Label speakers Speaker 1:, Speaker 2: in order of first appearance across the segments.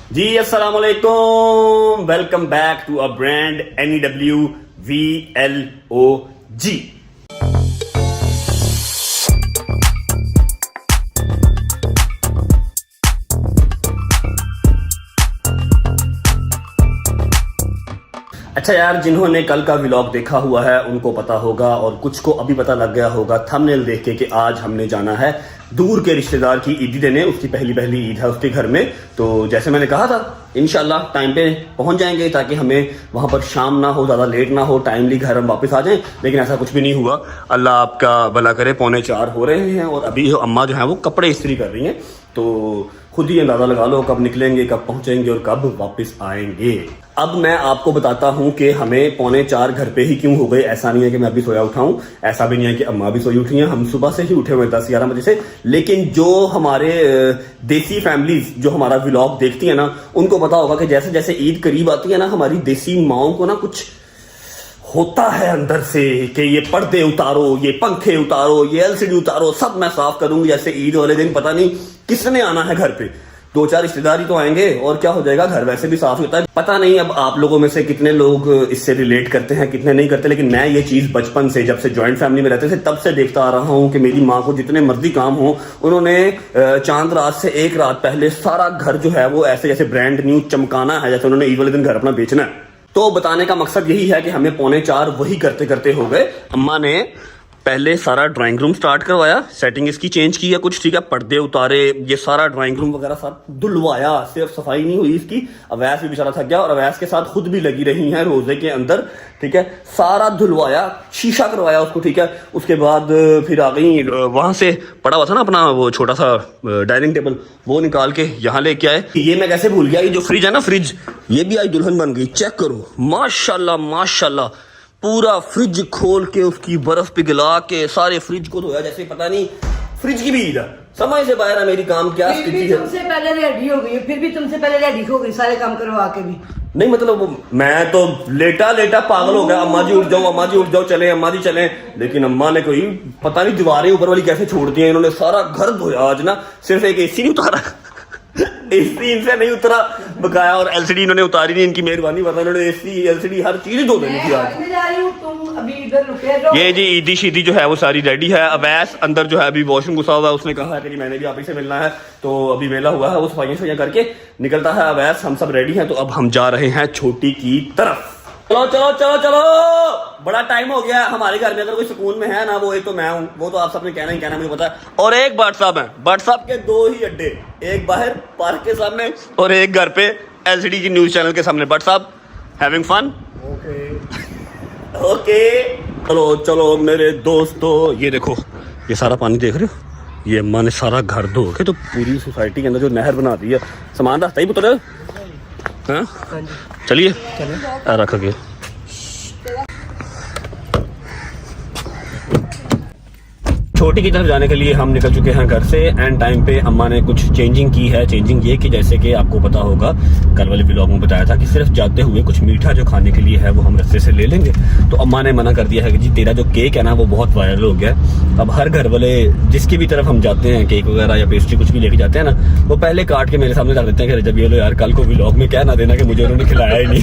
Speaker 1: जी अस्सलाम वालेकुम, welcome back to a brand NEWVLOG। अच्छा यार, जिन्होंने कल का व्लॉग देखा हुआ है उनको पता होगा, और कुछ को अभी पता लग गया होगा थंबनेल देख के कि आज हमने जाना है दूर के रिश्तेदार की ईदी देने। उसकी पहली ईद है उसके घर में। तो जैसे मैंने कहा था इंशाल्लाह टाइम पे पहुंच जाएंगे, ताकि हमें वहां पर शाम ना हो, ज्यादा लेट ना हो, टाइमली घर हम वापस आ जाएं। लेकिन ऐसा कुछ भी नहीं हुआ, अल्लाह आपका भला करे। 3:45 हो रहे हैं और अभी अम्मा जो है वो कपड़े इस्त्री कर रही हैं। तो खुद ही अंदाजा लगा लो कब निकलेंगे, कब पहुंचेंगे और कब वापस आएंगे। अब मैं आपको बताता हूं कि हमें 3:45 घर पे ही क्यों हो गए। ऐसा नहीं है कि मैं अभी सोया उठाऊं, ऐसा भी नहीं है कि अम्मा भी सोई उठी हैं। हम सुबह से ही उठे हुए 10-11 बजे से। लेकिन जो हमारे देसी फैमिलीज जो हमारा व्लॉग देखती है ना, उनको पता होगा कि जैसे जैसे ईद करीब आती है ना, हमारी देसी माओं को ना कुछ होता है अंदर से कि ये पर्दे उतारो, ये पंखे उतारो, ये LCD उतारो, सब मैं साफ करूंगी। जैसे ईद वाले दिन पता नहीं किसने आना है घर पे, 2-4 रिश्तेदारी तो आएंगे और क्या हो जाएगा, घर वैसे भी साफ होता है। पता नहीं अब आप लोगों में से कितने लोग इससे रिलेट करते हैं, कितने नहीं करते। लेकिन मैं ये चीज बचपन से, जब से ज्वाइंट फैमिली में रहते थे तब से देखता आ रहा हूँ कि मेरी माँ को जितने मर्जी काम हो, उन्होंने चांद रात से एक रात पहले सारा घर जो है वो ऐसे जैसे ब्रांड न्यू चमकाना है, जैसे उन्होंने ईद वाले दिन घर अपना बेचना है। तो बताने का मकसद यही है कि हमें 3:45 वही करते करते हो गए। अम्मा ने पहले सारा ड्राइंग रूम स्टार्ट करवाया, सेटिंग इसकी चेंज की है कुछ, ठीक है, पर्दे उतारे, ये सारा ड्राइंग रूम वगैरह सब धुलवाया। सिर्फ सफाई नहीं हुई इसकी, अवैस भी बेचारा थक गया और अवैस के साथ खुद भी लगी रही हैं रोजे के अंदर, ठीक है। सारा धुलवाया, शीशा करवाया उसको, ठीक है। उसके बाद फिर आ गई, वहां से पड़ा हुआ था ना अपना वो छोटा सा डाइनिंग टेबल, वो निकाल के यहाँ लेके आए। ये मैं कैसे भूल गया, ये जो फ्रिज है ना, फ्रिज ये भी आज दुल्हन बन गई। चेक करो, माशाल्लाह माशाल्लाह, पूरा फ्रिज खोल के उसकी बर्फ पिघला के सारे फ्रिज को धोया जैसे पता नहीं फ्रिज की भी ईद है। समझ से बाहर है मेरी काम क्या स्थिति है।
Speaker 2: तुमसे पहले रेडी हो गई, फिर भी तुमसे पहले रेडी हो गई सारे काम करवा के भी।
Speaker 1: नहीं मतलब मैं तो लेटा लेटा पागल हो गया, अम्मा जी उठ जाओ, अम्मा जी उठ जाओ, चले अम्मा जी चले। लेकिन अम्मा ने कोई पता नहीं दीवारें ऊपर वाली कैसे छोड़ दी है। इन्होंने सारा घर धोया आज ना, सिर्फ एक AC नहीं उतारा AC इनसे नहीं उतरा बकाया, और LCD इन्होंने उतारी नहीं, इनकी मेहरबानी बता। इन्होंने AC LCD हर चीज धो देनी थी आज। ये जी ईदी शीदी जो है वो सारी रेडी है। अवैस अंदर जो है अभी वॉशरूम घुसा हुआ है, उसने कहा है कि मैंने भी आप ही से मिलना है, तो अभी वेला हुआ है, वो सफाइयां करके निकलता है अवैस। हम सब रेडी हैं, तो अब हम जा रहे हैं छोटी की तरफ। चलो चलो चलो चलो, बड़ा टाइम हो गया। हमारे घर में अगर कोई सुकून में है ना, वो एक तो मैं हूँ, वो तो आप सबने कहना ही कहना, मुझे पता है। और एक भट्ट साहब है, भट्ट साहब के 2 ही अड्डे, एक बाहर पार्क के सामने और एक घर पे LCD की न्यूज चैनल के सामने। भट्ट साहब हैविंग फन? ओके चलो चलो मेरे दोस्तों। ये देखो, ये सारा पानी देख रहे हो, ये अम्मा ने सारा घर धो के तो पूरी सोसाइटी के अंदर जो नहर बना दी है। सामान रखता ही पुत्र, हाँ चलिए रख के। छोटी की तरफ जाने के लिए हम निकल चुके हैं घर से एंड टाइम पे। अम्मा ने कुछ चेंजिंग की है। चेंजिंग ये कि जैसे कि आपको पता होगा, कल वाले व्लॉग में बताया था कि सिर्फ जाते हुए कुछ मीठा जो खाने के लिए है वो हम रास्ते से ले लेंगे। तो अम्मा ने मना कर दिया है कि जी तेरा जो केक है ना वो बहुत वायरल हो गया। अब हर घर वाले जिसकी भी तरफ हम जाते हैं, केक वगैरह या पेस्ट्री कुछ भी लेके जाते हैं ना, वो पहले काट के मेरे सामने रख देते हैं कि जब ये लो यार, कल को व्लॉग में कह ना देना कि मुझे उन्होंने खिलाया ही नहीं।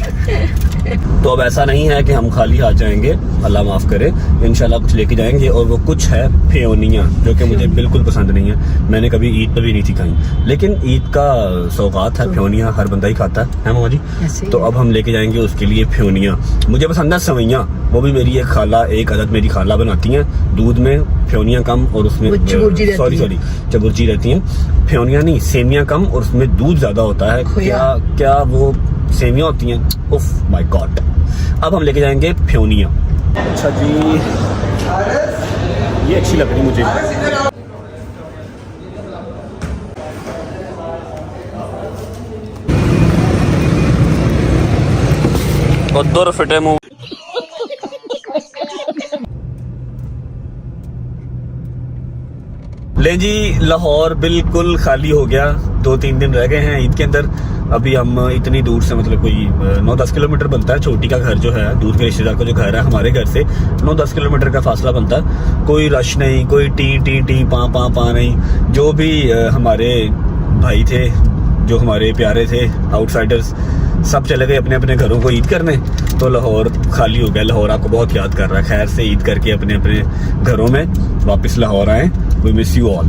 Speaker 1: तो अब ऐसा नहीं है कि हम खाली हाथ जाएंगे, अल्लाह माफ करे, इंशाल्लाह कुछ लेके जाएंगे। और वो कुछ है फेवनियाँ, जो कि मुझे बिल्कुल पसंद नहीं है। मैंने कभी ईद पर भी नहीं थी खाई, लेकिन ईद का सौगात है, फेवनियाँ हर बंदा ही खाता है मामा जी। तो अब हम लेके जाएंगे उसके लिए फेवनियाँ। मुझे पसंद है सवैयाँ, वो भी मेरी एक खाला, एक आदत मेरी खाला बनाती हैं, दूध में फेवनियाँ कम और उसमें सॉरी चबुर्जी रहती हैं। फेवनियाँ नहीं, सेमियाँ कम और उसमें दूध ज्यादा होता है। क्या वो सेमियाँ होती हैं? उफ माय गॉड। अब हम लेके जाएंगे फेवनियाँ। अच्छा जी, ये अच्छी लग रही मुझे। उधर फिटे मुंह। ले जी, लाहौर बिल्कुल खाली हो गया। 2-3 दिन रह गए हैं ईद के अंदर। अभी हम इतनी दूर से, मतलब कोई 9-10 किलोमीटर बनता है। छोटी का घर जो है, दूर के रिश्तेदार का जो घर है, हमारे घर से 9-10 किलोमीटर का फासला बनता है। कोई रश नहीं, कोई टी टी टी पा पा पा नहीं। जो भी हमारे भाई थे जो हमारे प्यारे थे आउटसाइडर्स सब चले गए अपने अपने घरों को ईद करने, तो लाहौर खाली हो गया। लाहौर आपको बहुत याद कर रहा है। खैर से ईद करके अपने अपने घरों में वापस लाहौर आए। We miss you all.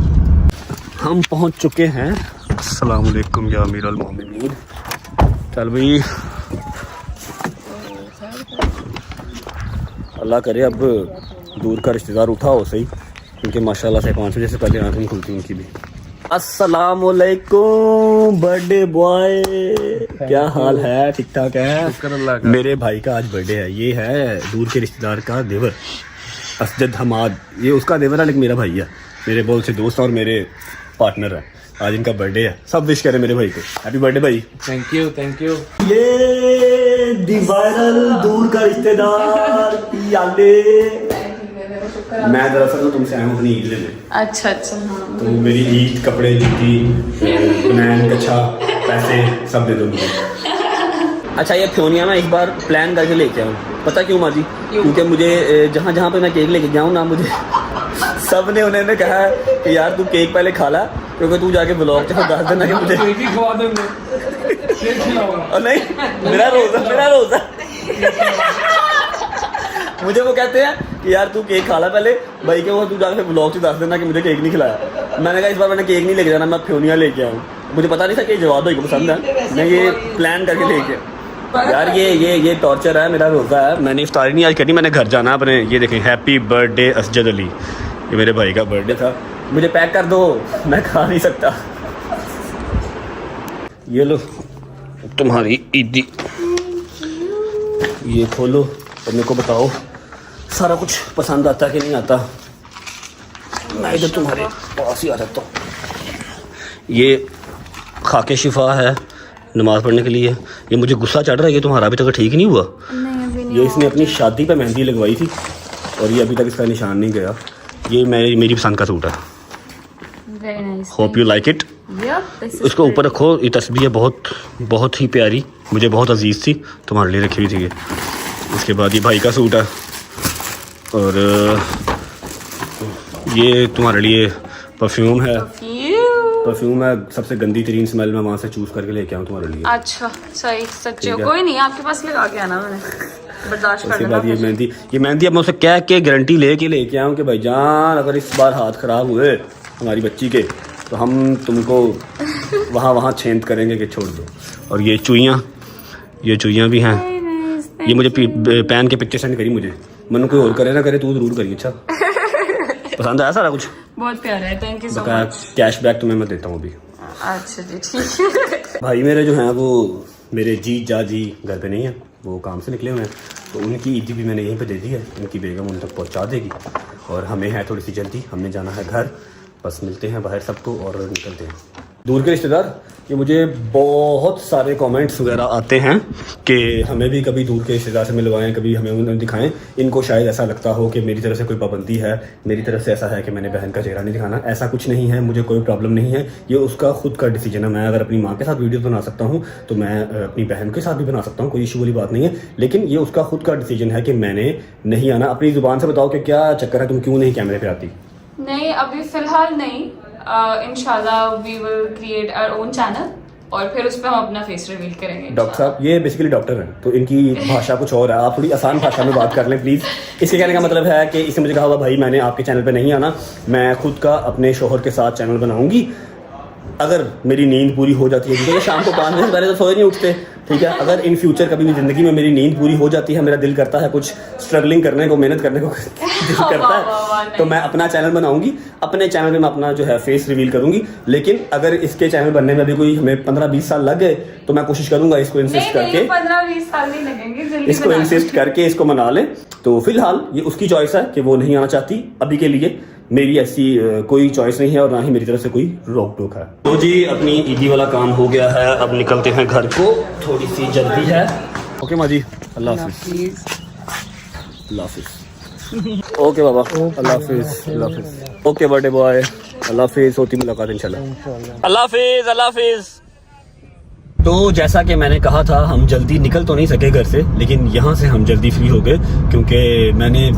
Speaker 1: हम पहुंच चुके हैं। अस्सलाम वालेकुम या अमीर अल मोमिनीन। चल भाई, अल्लाह करे अब दूर का रिश्तेदार उठा हो सही, क्योंकि माशाल्लाह से 5 बजे से पहले आंखें नहीं खुलती उनकी भी। अस्सलाम वालेकुम बर्थडे बॉय, क्या हाल है? ठीक ठाक है? मेरे भाई का आज बर्थडे है। ये है दूर के रिश्तेदार का देवर असजद हमाद। ये उसका देवर है लेकिन मेरा भाई है, मेरे बहुत से दोस्त और मेरे पार्टनर है। आज इनका बर्थडे है। सब विश करें मेरे भाई को। हैप्पी बर्थडे भाई।
Speaker 3: Thank you thank you.
Speaker 1: ये दी वायरल दूर का रिश्तेदार याले। मैं दरअसल तुमसे आया हूँ अपनी ईद लेने।
Speaker 4: अच्छा अच्छा। हाँ।
Speaker 1: तो मेरी ईद, कपड़े, जूती, बनैन, कच्छा, पैसे सब दे दो मुझे। अच्छा, ये फ्योनिया मैं इस बार प्लान करके लेके आऊँ। पता क्यों माँ जी? क्योंकि मुझे जहाँ जहाँ पे मैं केक लेके जाऊँ ना, मुझे सब ने उन्होंने कहा है कि यार तू केक पहले खा ला, क्योंकि तू जाके ब्लॉग से दस देना कि मुझे
Speaker 3: केक ही खवा देंगे, केक खिलाऊंगा।
Speaker 1: और नहीं, मेरा रोजा मुझे वो कहते हैं कि यार तू केक खा ला पहले भाई के, वो तू जाके ब्लॉग से दस देना कि मुझे केक नहीं खिलाया। मैंने कहा इस बार मैंने केक नहीं लेके जाना, मैं फ्योनिया लेके आऊँ। मुझे पता नहीं था कि जवाब भाई को पसंद है, मैं ये प्लान करके लेके। यार ये टॉर्चर है, मेरा रोज़ा है। मैंने इफ्तारी नहीं आज करनी, मैंने घर जाना अपने। ये देखें, हैप्पी बर्थडे असजद अली। ये मेरे भाई का बर्थडे था। मुझे पैक कर दो, मैं खा नहीं सकता। ये लो तुम्हारी ईदी, ये खोलो और मेरे को बताओ सारा कुछ पसंद आता कि नहीं आता। मैं इधर तुम्हारे पास ही आ जाता हूँ। ये खाके शिफा है नमाज़ पढ़ने के लिए। ये मुझे गुस्सा चढ़ रहा है, ये तुम्हारा अभी तक ठीक नहीं हुआ?
Speaker 4: नहीं अभी नहीं।
Speaker 1: ये इसने अपनी शादी पे मेहंदी लगवाई थी और ये अभी तक इसका निशान नहीं गया। ये मेरी पसंद का सूट है।
Speaker 4: Very nice.
Speaker 1: Hope you like it. इसको ऊपर रखो। ये तस्बीह बहुत ही प्यारी, मुझे बहुत अजीज़ थी, तुम्हारे लिए रखी हुई थी ये। इसके बाद ये भाई का सूट है और ये तुम्हारे लिए परफ्यूम है। परफ्यूम है, सबसे गंदी तरीन स्मेल मैं वहाँ से चूज करके लेके आऊँ तुम्हारे लिए।
Speaker 4: अच्छा सही, सच्चे हो? कोई नहीं, आपके पास लगा के आना, मैंने बर्दाश्त कर
Speaker 1: उसके
Speaker 4: लेना।
Speaker 1: बाद ये मेहंदी अब मैं उसे कह के गारंटी लेके आऊँ कि भाईजान अगर इस बार हाथ खराब हुए हमारी बच्ची के, तो हम तुमको वहाँ छेंद करेंगे कि छोड़ दो। और ये चुईयाँ भी हैं। ये मुझे पहन के पिक्चर सेंड करी मुझे। मनु कोई और करे ना करे, तू जरूर करी। अच्छा पसंद आया सारा कुछ?
Speaker 4: बहुत प्यारा है, thank you so much.
Speaker 1: Cashback तुम्हें मैं देता हूँ अभी।
Speaker 4: अच्छा जी ठीक है।
Speaker 1: भाई मेरे जो हैं वो मेरे जी घर पे नहीं है, वो काम से निकले हुए हैं। तो उनकी ईदी भी मैंने यहीं पे दे दी है, उनकी बेगम उन तक पहुँचा देगी। और हमें है थोड़ी सी जल्दी, हमने जाना है घर। बस मिलते हैं बाहर सबको और निकलते हैं। दूर के रिश्तेदार, ये मुझे बहुत सारे कमेंट्स वगैरह आते हैं कि हमें भी कभी दूर के रिश्तेदार से मिलवाएं, कभी हमें उन्हें दिखाएं। इनको शायद ऐसा लगता हो कि मेरी तरफ से कोई पाबंदी है, मेरी तरफ से ऐसा है कि मैंने बहन का चेहरा नहीं दिखाना। ऐसा कुछ नहीं है, मुझे कोई प्रॉब्लम नहीं है। ये उसका खुद का डिसीजन है। मैं अगर अपनी माँ के साथ वीडियो बना सकता हूँ तो मैं अपनी बहन के साथ भी बना सकता हूँ, कोई इशू वाली बात नहीं है। लेकिन ये उसका खुद का डिसीजन है कि मैंने नहीं आना। अपनी ज़ुबान से बताओ कि क्या चक्कर है, तुम क्यों नहीं कैमरे पर आती?
Speaker 4: नहीं अभी फिलहाल नहीं, इंशाल्लाह we will create our own channel और फिर उस पर हम अपना फेस रिवील करेंगे।
Speaker 1: डॉक्टर साहब, ये बेसिकली डॉक्टर हैं तो इनकी भाषा कुछ और है, आप थोड़ी आसान भाषा में बात कर लें प्लीज़। इसके कहने का मतलब है कि इसने मुझे कहा हुआ भाई मैंने आपके चैनल पे नहीं आना, मैं खुद का अपने शोहर के साथ चैनल बनाऊंगी अगर मेरी नींद पूरी हो जाती है। क्योंकि शाम को 5 बजे पहले तो सोए नहीं उठते, ठीक है। अगर इन फ्यूचर कभी भी ज़िंदगी में मेरी नींद पूरी हो जाती है, मेरा दिल करता है कुछ स्ट्रगलिंग करने को, मेहनत करने को दिल करता है, तो मैं अपना चैनल बनाऊंगी। अपने चैनल में मैं अपना जो है फेस रिवील करूंगी। लेकिन अगर इसके चैनल बनने में भी कोई हमें 15-20 साल लग गए तो मैं कोशिश करूंगा इसको इंसिस्ट करके,
Speaker 4: 15-20 साल नहीं लगेंगे, जल्दी
Speaker 1: इसको इंसिस्ट करके इसको मना लें। तो फिलहाल ये उसकी चॉइस है कि वो नहीं आना चाहती। अभी के लिए मेरी ऐसी कोई चॉइस नहीं है और ना ही मेरी तरफ से कोई रोक टोक है। तो जी अपनी ईदी वाला काम हो गया है, अब निकलते हैं घर को, थोड़ी सी जल्दी है। ओके माँ जी, अल्लाह हाफिज़। अल्लाह हाफिज़। ओके बाबा, अल्लाह हाफिज़। अल्लाह हाफिज़। ओके बर्थडे बॉय, अल्लाह हाफिज़। होती मुलाकात इंशाल्लाह। अल्लाह हाफिज़। अल्लाह हाफिज़। तो जैसा कि मैंने कहा था, हम जल्दी निकल तो नहीं सके घर से, लेकिन यहाँ से हम जल्दी फ्री हो गए क्योंकि मैंने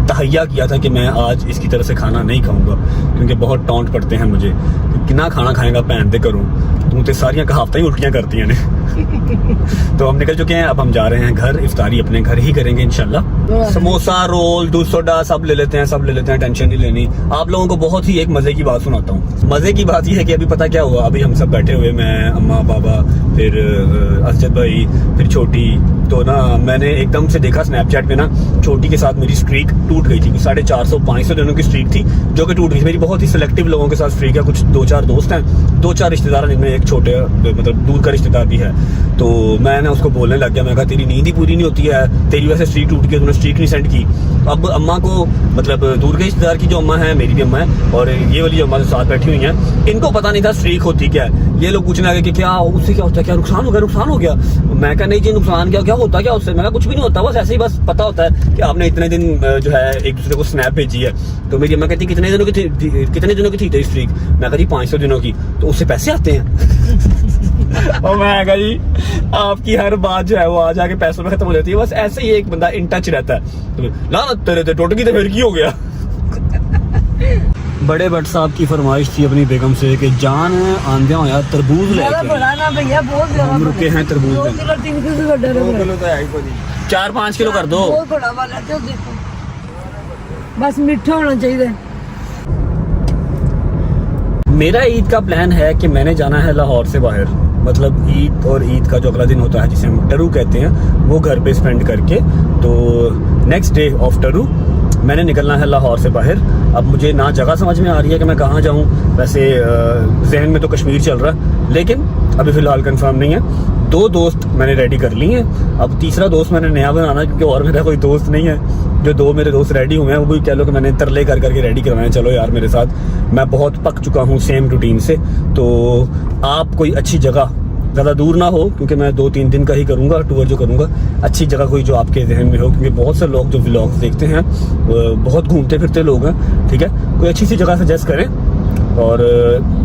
Speaker 1: तहैया किया था कि मैं आज इसकी तरफ से खाना नहीं खाऊंगा क्योंकि बहुत टॉन्ट पड़ते हैं मुझे कि ना खाना खाएगा पहनते करूँ। तू ते सारियां कहावतें ही उल्टियां करती हैं ने। तो हम निकल चुके हैं, अब हम जा रहे हैं घर। इफ्तारी अपने घर ही करेंगे इंशाल्लाह। समोसा, रोल, दूध सोडा सब ले लेते हैं, टेंशन नहीं लेनी। आप लोगों को बहुत ही एक मजे की बात सुनाता हूँ। मजे की बात यह है कि अभी पता क्या हुआ, अभी हम सब बैठे हुए, मैं, अम्मा, बाबा, फिर असजद भाई, फिर छोटी। तो ना मैंने एकदम से देखा स्नैपचैट पे ना छोटी के साथ मेरी स्ट्रीक टूट गई थी। 450-500 दिनों की स्ट्रीक थी जो कि टूट गई। मेरी बहुत ही सिलेक्टिव लोगों के साथ स्ट्रीक है। कुछ 2-4 दोस्त हैं, 2-4 रिश्तेदार, जिनमें एक छोटे मतलब दूर का रिश्तेदार भी है। तो मैं ना उसको बोलने लग गया, मैं कहा तेरी नींद ही पूरी नहीं होती है, तेरी वजह से स्ट्रीक टूट गई, तूने स्ट्रीक नहीं सेंड की। अब अम्मा को, मतलब दूर के रिश्तेदार की जो अम्मा है, मेरी भी अम्मा है, और ये वाली जो अम्मा के साथ बैठी हुई हैं, इनको पता नहीं था स्ट्रीक होती क्या है। ये लोग पूछने लगे कि क्या उससे क्या होता है, क्या नुकसान हो गया। मैं कहा नहीं जी, नुकसान क्या होता क्या उससे। मैं कहा कुछ भी नहीं होता, बस ऐसे ही बस पता होता है कि आपने इतने दिन जो है एक दूसरे को स्नैप भेजी है। तो मेरी अम्मा कहती कितने दिनों की थी तेरी स्ट्रीक। मैं कहा जी 500 दिनों की। तो उससे पैसे आते हैं। और मैं कहा जी आपकी हर बात जो है वो आज आके पैसों में खत्म हो जाती है। बस ऐसे ही एक बंदा इन टच रहता है। तो ला तेरे टूट गई तो फिर की हो गया। बड़े भट्ट साहब की फरमाइश थी अपनी बेगम से कि जान आंदे होया तरबूज लेके।
Speaker 2: बड़ा ना भैया, बहुत ज्यादा
Speaker 1: हम रुके हैं तरबूज
Speaker 2: 2 किलो 3 किलो से बड़ा है।
Speaker 3: 2 किलो तो है ही कोई।
Speaker 1: 4-5 किलो कर दो।
Speaker 2: बहुत बड़ा वाला है, देखो बस मीठा होना चाहिए।
Speaker 1: मेरा ईद का प्लान है कि मैंने जाना है लाहौर से बाहर, मतलब ईद और ईद का जो अगला दिन होता है जिसे हम टरू कहते हैं, वो घर पे स्पेंड करके। तो नेक्स्ट डे ऑफ टरू मैंने निकलना है लाहौर से बाहर। अब मुझे ना जगह समझ में आ रही है कि मैं कहाँ जाऊँ। वैसे जहन में तो कश्मीर चल रहा है, लेकिन अभी फ़िलहाल कंफर्म नहीं है। 2 दोस्त मैंने रेडी कर लिए हैं, अब तीसरा दोस्त मैंने नया बनाना है, क्योंकि और मेरा कोई दोस्त नहीं है। जो 2 मेरे दोस्त रेडी हुए हैं वो भी कह लो कि मैंने तरले कर करके रेडी करवाए। चलो यार मेरे साथ, मैं बहुत पक चुका हूँ सेम रूटीन से। तो आप कोई अच्छी जगह, ज़्यादा दूर ना हो, क्योंकि मैं 2-3 दिन का ही करूँगा टूर जो करूँगा, अच्छी जगह कोई जो आपके जहन में हो, क्योंकि बहुत से लोग जो व्लॉग्स देखते हैं बहुत घूमते फिरते लोग हैं। ठीक है, कोई अच्छी सी जगह सजेस्ट करें। और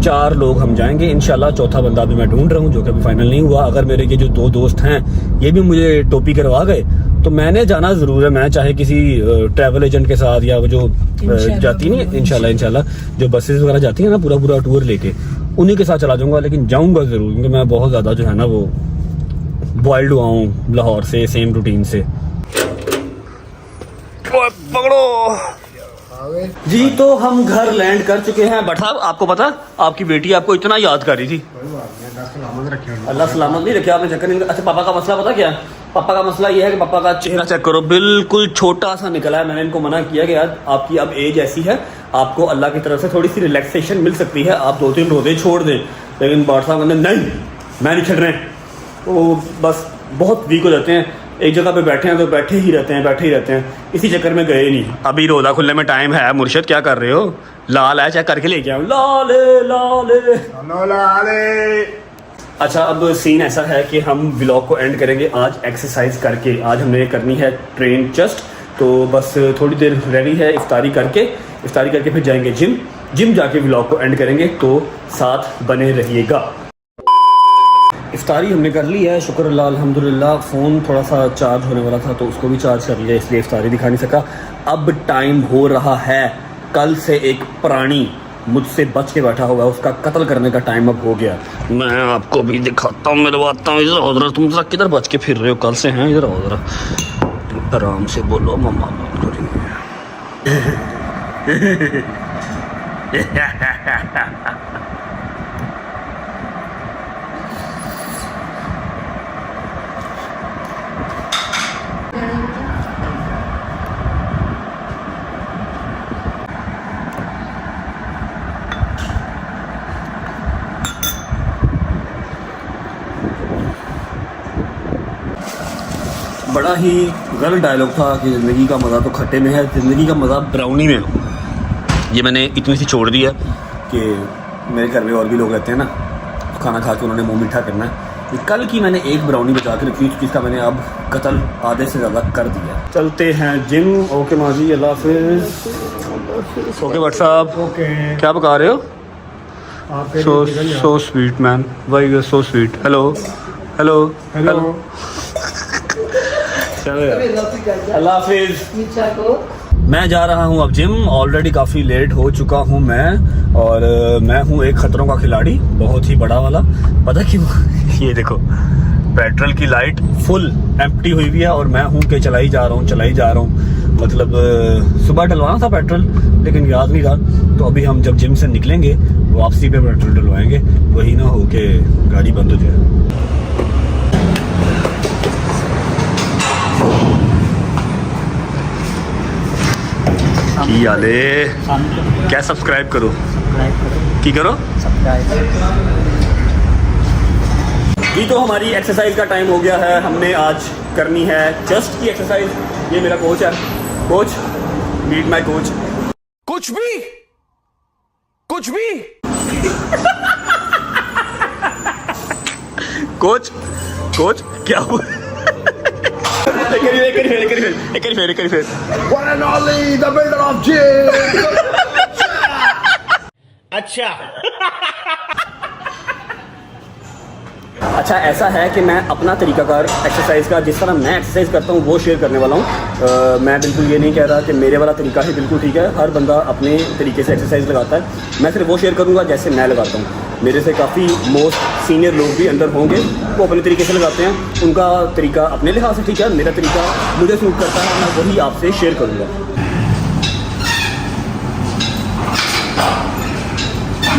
Speaker 1: 4 लोग हम जाएंगे इंशाल्लाह। चौथा बंदा भी मैं ढूंढ रहा हूँ, जो कि अभी फाइनल नहीं हुआ। अगर मेरे ये जो 2 दोस्त हैं ये भी मुझे टोपी करवा गए तो मैंने जाना ज़रूर है। मैं चाहे किसी ट्रैवल एजेंट के साथ, या वो जो जाती नहीं इंशाल्लाह जो बसेस वगैरह जाती हैं ना पूरा टूर लेके, उन्हीं के साथ चला जाऊँगा। लेकिन जाऊँगा ज़रूर, क्योंकि मैं बहुत ज़्यादा जो है ना वो बॉइल्ड हुआ हूँ लाहौर से सेम रूटीन से। पकड़ो जी। तो हम घर लैंड कर चुके हैं। बट साहब आपको पता, आपकी बेटी आपको इतना याद कर रही थी। अल्लाह सलामत नहीं रखे, आपने चक्कर नहीं। अच्छा पापा का मसला पता क्या? पापा का मसला ये है कि पापा का चेहरा चेक करो, बिल्कुल छोटा सा निकला है। मैंने इनको मना किया कि यार आपकी अब एज ऐसी है, आपको अल्लाह की तरफ से थोड़ी सी रिलैक्सेशन मिल सकती है, आप 2-3 रोजे छोड़ दें। लेकिन बाट साहब कहते नहीं, मैं नहीं छड़ रहे। वो बस बहुत वीक हो जाते हैं, एक जगह पे बैठे हैं तो बैठे ही रहते हैं। इसी चक्कर में गए नहीं। अभी रोज़ा खुलने में टाइम है। मुर्शद क्या कर रहे हो? लाल है, चेक करके लेके आओ। लाले। अच्छा अब सीन ऐसा है कि हम व्लॉग को एंड करेंगे आज एक्सरसाइज करके। आज हमने करनी है ट्रेन चेस्ट। तो बस थोड़ी देर रेडी है, इफ्तारी करके फिर जाएंगे जिम जाके व्लॉग को एंड करेंगे। तो साथ बने रहिएगा। इफ्तारी हमने कर ली है, शुक्र अल्लाह अल्हम्दुलिल्लाह। फ़ोन थोड़ा सा चार्ज होने वाला था तो उसको भी चार्ज कर लिया, इसलिए इफ्तारी दिखा नहीं सका। अब टाइम हो रहा है, कल से एक प्राणी मुझसे बच के बैठा हुआ है, उसका कत्ल करने का टाइम अब हो गया। मैं आपको भी दिखाता हूँ, मिलवाता हूँ। इधर हो जरा, तुम जरा किधर बच के फिर रहे हो कल से? हैं इधर हो जरा, आराम से बोलो, मम्मा बात करेंगे। बड़ा ही गलत डायलॉग था कि ज़िंदगी का मज़ा तो खट्टे में है, ज़िंदगी का मज़ा ब्राउनी में। ये मैंने इतनी सी छोड़ दी है कि मेरे घर में और भी लोग रहते हैं ना, खाना खा के उन्होंने मुँह मीठा करना है। कल की मैंने एक ब्राउनी बचा के रखी, जिसका मैंने अब कत्ल आधे से ज़्यादा कर दिया। चलते हैं जिम। ओके माजी, अल्लाह हाफिज़। ओके भट्ट साहब,
Speaker 3: ओके
Speaker 1: क्या पका रहे हो? So sweet man, why so sweet. Hello. चलो यार, अल्लाह हाफिज़। मैं जा रहा हूँ अब जिम। ऑलरेडी काफ़ी लेट हो चुका हूँ मैं, और मैं हूँ एक खतरों का खिलाड़ी, बहुत ही बड़ा वाला। पता क्यों? ये देखो, पेट्रोल की लाइट फुल एम्प्टी हुई हुई है और मैं हूँ कि चलाई जा रहा हूँ। मतलब सुबह डलवाना था पेट्रोल, लेकिन याद नहीं रहा। तो अभी हम जब जिम से निकलेंगे वापसी पे पेट्रोल डलवाएंगे, वही ना हो के गाड़ी बंद हो जाए। की आले क्या सब्सक्राइब करो की करो जी। तो हमारी एक्सरसाइज का टाइम हो गया है। हमने आज करनी है चेस्ट की एक्सरसाइज। ये मेरा कोच है। Coach, meet my coach.
Speaker 5: कुछ भी
Speaker 1: कोच क्या हुआ? एक फिर
Speaker 5: one and only the builder of gym.
Speaker 1: अच्छा, ऐसा है कि मैं अपना तरीकाकार एक्सरसाइज का, जिस तरह मैं एक्सरसाइज करता हूँ वो शेयर करने वाला हूँ। मैं बिल्कुल ये नहीं कह रहा कि मेरे वाला तरीका ही बिल्कुल ठीक है। हर बंदा अपने तरीके से एक्सरसाइज लगाता है। मैं सिर्फ वो शेयर करूँगा जैसे मैं लगाता हूँ। मेरे से काफ़ी मोस्ट सीनियर लोग भी अंदर होंगे, वो अपने तरीके से लगाते हैं। उनका तरीका अपने लिहाज से ठीक है, मेरा तरीका मुझे सूट करता है, मैं वही आपसे शेयर करूँगा।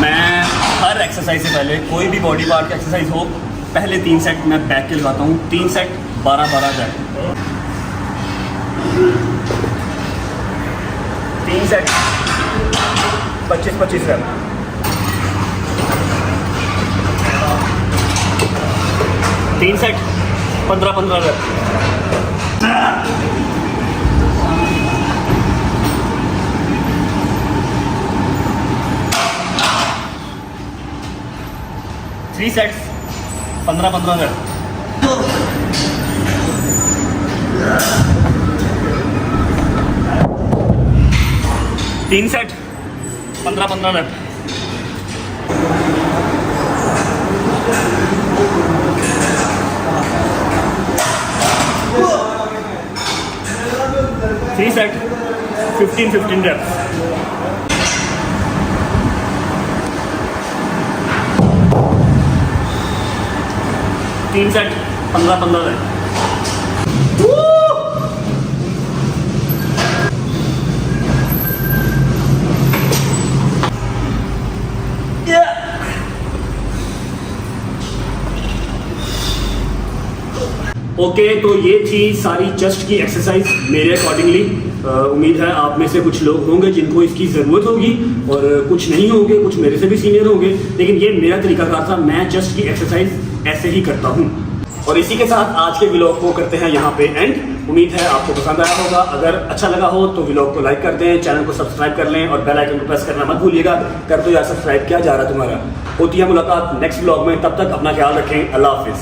Speaker 1: मैं हर एक्सरसाइज से पहले, कोई भी बॉडी पार्ट की एक्सरसाइज हो, पहले 3 सेट मैं बैक के लगाता हूँ। 3 set 12-12 back, 3 set 25-25 rep, 3 set 15-15 rep, 3 sets 15-15 rep, 3 set 15-15 rep, 3 set 15-15 rep, 3 set 15-15 rep. Okay, तो ये थी सारी चेस्ट की एक्सरसाइज मेरे अकॉर्डिंगली। उम्मीद है आप में से कुछ लोग होंगे जिनको इसकी ज़रूरत होगी, और कुछ नहीं होंगे, कुछ मेरे से भी सीनियर होंगे। लेकिन ये मेरा तरीकाकार था, मैं चेस्ट की एक्सरसाइज ऐसे ही करता हूँ। और इसी के साथ आज के व्लॉग को करते हैं यहाँ पे एंड। उम्मीद है आपको पसंद आया होगा। अगर अच्छा लगा हो तो व्लॉग को लाइक कर दें, चैनल को सब्सक्राइब कर लें और बेल आइकन को प्रेस करना मत भूलिएगा। कर दो यार सब्सक्राइब, क्या जा रहा तुम्हारा। होती है मुलाकात नेक्स्ट व्लॉग में, तब तक अपना ख्याल रखें। अल्लाह हाफिज़।